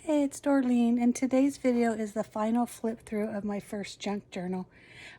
Hey, it's Dorleen, and today's video is the final flip through of my first junk journal.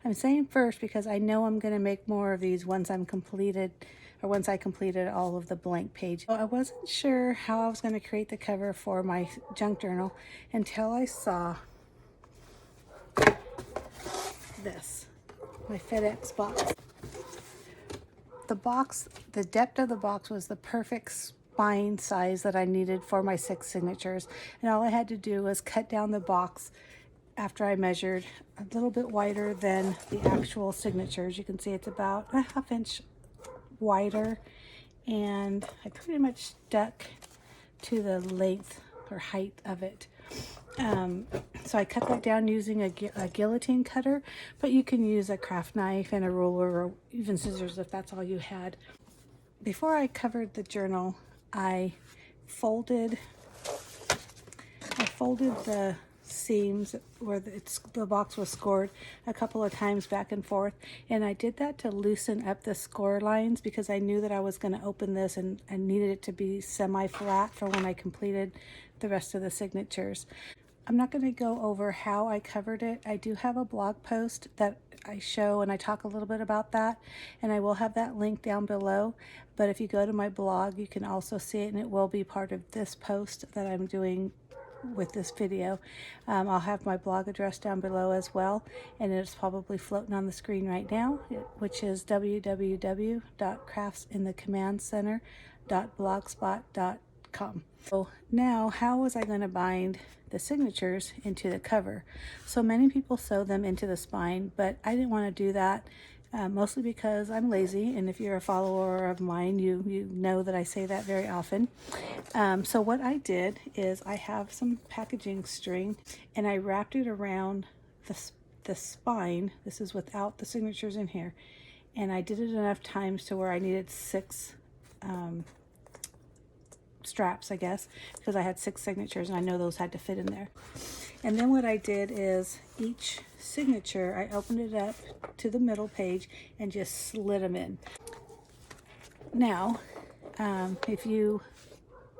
I'm saying first because I know I'm going to make more of these once I completed all of the blank page. I wasn't sure how I was going to create the cover for my junk journal until I saw this, my FedEx box. The depth of the box was the perfect spine size that I needed for my 6 signatures, and all I had to do was cut down the box after I measured a little bit wider than the actual signatures. You can see it's about a ½ inch wider, and I pretty much stuck to the length or height of it. So I cut that down using a guillotine cutter, but you can use a craft knife and a ruler or even scissors if that's all you had. Before I covered the journal, I folded the seams where the box was scored a couple of times back and forth, and I did that to loosen up the score lines because I knew that I was going to open this and needed it to be semi-flat for when I completed the rest of the signatures. I'm not going to go over how I covered it. I do have a blog post that I show and I talk a little bit about that, and I will have that link down below. But if you go to my blog, you can also see it, and it will be part of this post that I'm doing with this video. I'll have my blog address down below as well, and it's probably floating on the screen right now, which is www.craftsinthecommandcenter.blogspot.com. So now, how was I going to bind the signatures into the cover? So many people sew them into the spine, but I didn't want to do that. Mostly because I'm lazy, and if you're a follower of mine, you know that I say that very often. So what I did is I have some packaging string, and I wrapped it around the spine. This is without the signatures in here, and I did it enough times to where I needed 6 straps, I guess, because I had 6 signatures and I know those had to fit in there. And then what I did is each signature, I opened it up to the middle page and just slid them in. Now, if you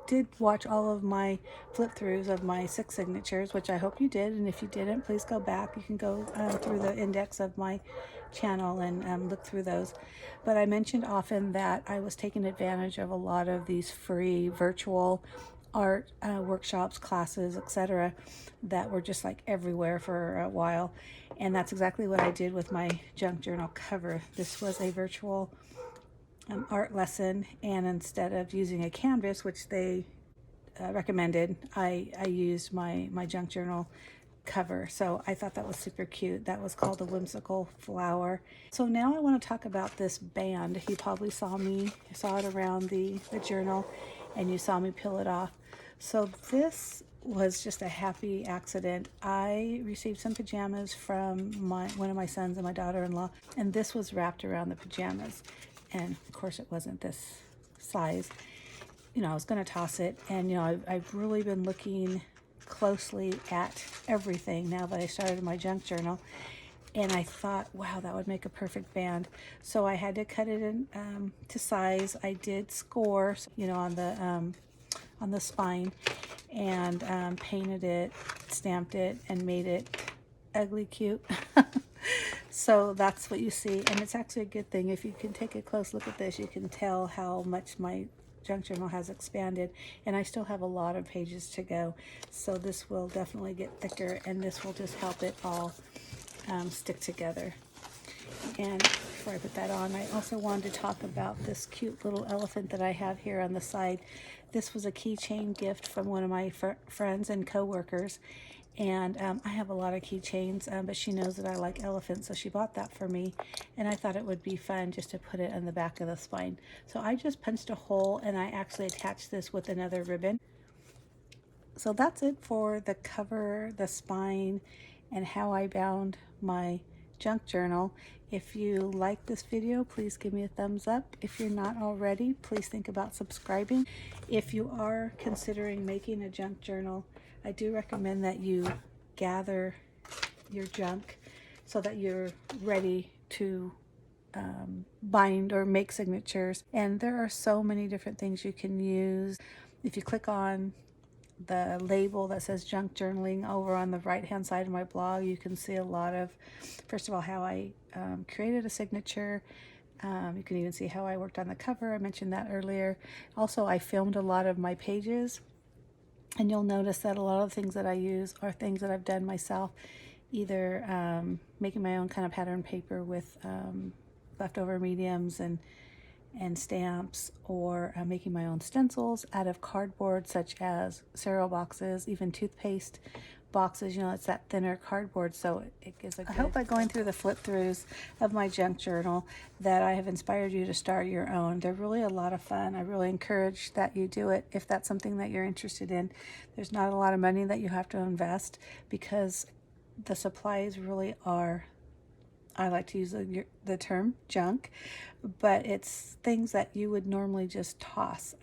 did watch all of my flip throughs of my 6 signatures, which I hope you did, and if you didn't, please go back. You can go through the index of my channel and look through those. But I mentioned often that I was taking advantage of a lot of these free virtual art workshops, classes, etc., that were just like everywhere for a while, and that's exactly what I did with my junk journal cover. This was a virtual art lesson, and instead of using a canvas, which they recommended, I used my junk journal cover. So I thought that was super cute. That was called a whimsical flower. So now I want to talk about this band. You probably saw it around the journal, and you saw me peel it off. So this was just a happy accident. I received some pajamas from one of my sons and my daughter-in-law, and this was wrapped around the pajamas, and of course it wasn't this size. You know, I was going to toss it, and you know, I've really been looking closely at everything now that I started my junk journal, and I thought, wow, that would make a perfect band. So I had to cut it in to size. I did score, you know, on the spine, and painted it, stamped it, and made it ugly cute. So that's what you see, and it's actually a good thing. If you can take a close look at this, you can tell how much my junk journal has expanded, and I still have a lot of pages to go. So this will definitely get thicker, and this will just help it all stick together. And before I put that on, I also wanted to talk about this cute little elephant that I have here on the side. This was a keychain gift from one of my friends and co-workers, and I have a lot of keychains, but she knows that I like elephants, so she bought that for me, and I thought it would be fun just to put it on the back of the spine. So I just punched a hole, and I actually attached this with another ribbon. So that's it for the cover, the spine, and how I bound my junk journal. If you like this video, please give me a thumbs up. If you're not already, please think about subscribing. If you are considering making a junk journal, I do recommend that you gather your junk so that you're ready to bind or make signatures. And there are so many different things you can use. If you click on the label that says junk journaling over on the right hand side of my blog, you can see a lot of, first of all, how I created a signature. You can even see how I worked on the cover. I mentioned that earlier. Also, I filmed a lot of my pages, and you'll notice that a lot of the things that I use are things that I've done myself, either making my own kind of pattern paper with leftover mediums and stamps, or making my own stencils out of cardboard, such as cereal boxes, even toothpaste boxes. You know, it's that thinner cardboard, so it gives a good... I hope by going through the flip throughs of my junk journal that I have inspired you to start your own. They're really a lot of fun. I really encourage that you do it if that's something that you're interested in. There's not a lot of money that you have to invest, because the supplies really are, I like to use the term junk, but it's things that you would normally just toss.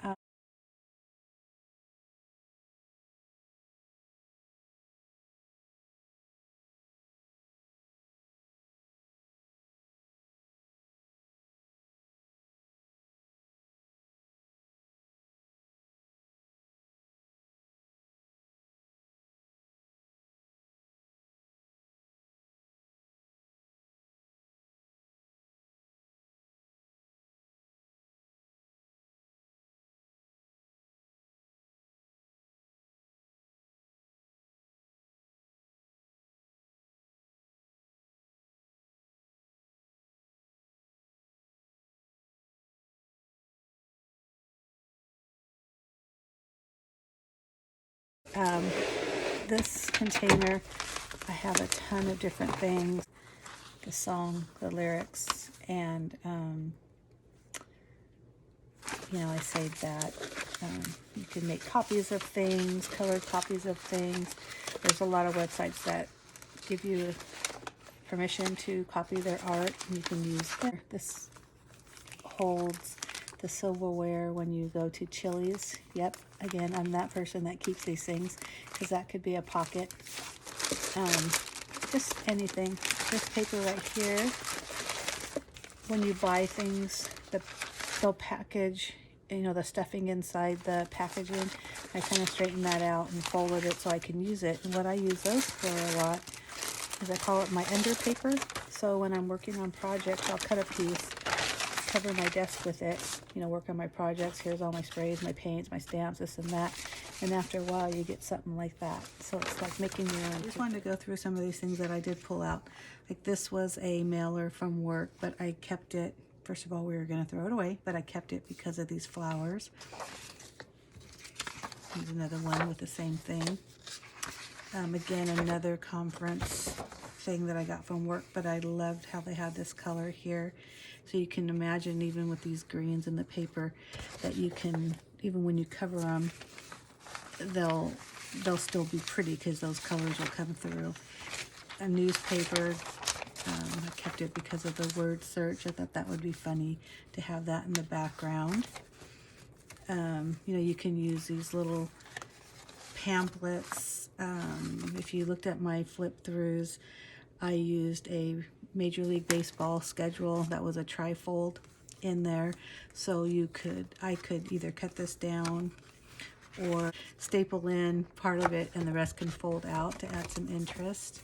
This container, I have a ton of different things, the song, the lyrics, and you know, I saved that. You can make copies of things, colored copies of things. There's a lot of websites that give you permission to copy their art, and you can use them. This holds the silverware when you go to Chili's. Yep, again, I'm that person that keeps these things, because that could be a pocket. Just anything. This paper right here, when you buy things, they'll package, you know, the stuffing inside the packaging. I kind of straightened that out and folded it so I can use it. And what I use those for a lot is, I call it my ender paper. So when I'm working on projects, I'll cut a piece, cover my desk with it, you know, work on my projects. Here's all my sprays, my paints, my stamps, this and that. And after a while, you get something like that. So it's like making your own. I just wanted to go through some of these things that I did pull out. Like this was a mailer from work, but I kept it. First of all, we were going to throw it away, but I kept it because of these flowers. Here's another one with the same thing. Again, another conference thing that I got from work, but I loved how they had this color here. So you can imagine, even with these greens in the paper, that you can, even when you cover them, they'll still be pretty, because those colors will come through. A newspaper, I kept it because of the word search. I thought that would be funny to have that in the background. You know, you can use these little pamphlets. If you looked at my flip throughs, I used a Major League Baseball schedule that was a trifold in there, so I could either cut this down or staple in part of it, and the rest can fold out to add some interest.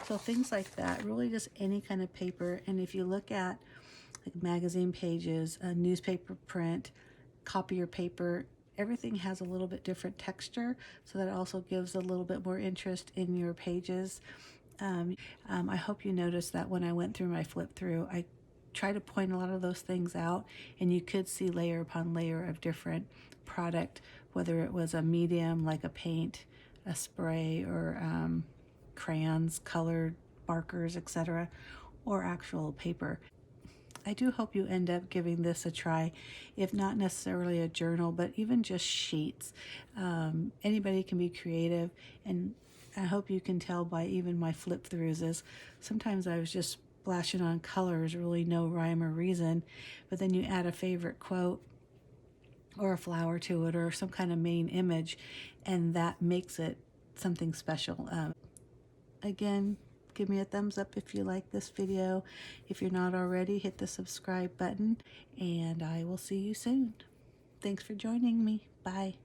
So things like that, really just any kind of paper. And if you look at like magazine pages, a newspaper print, copier paper, everything has a little bit different texture, so that also gives a little bit more interest in your pages. I hope you noticed that when I went through my flip through, I try to point a lot of those things out, and you could see layer upon layer of different product, whether it was a medium like a paint, a spray, or crayons, colored markers, etc., or actual paper. I do hope you end up giving this a try, if not necessarily a journal, but even just sheets. Anybody can be creative, and I hope you can tell by even my flip throughs is sometimes I was just splashing on colors, really no rhyme or reason, but then you add a favorite quote or a flower to it or some kind of main image, and that makes it something special. Again, give me a thumbs up if you like this video. If you're not already, hit the subscribe button, and I will see you soon. Thanks for joining me. Bye.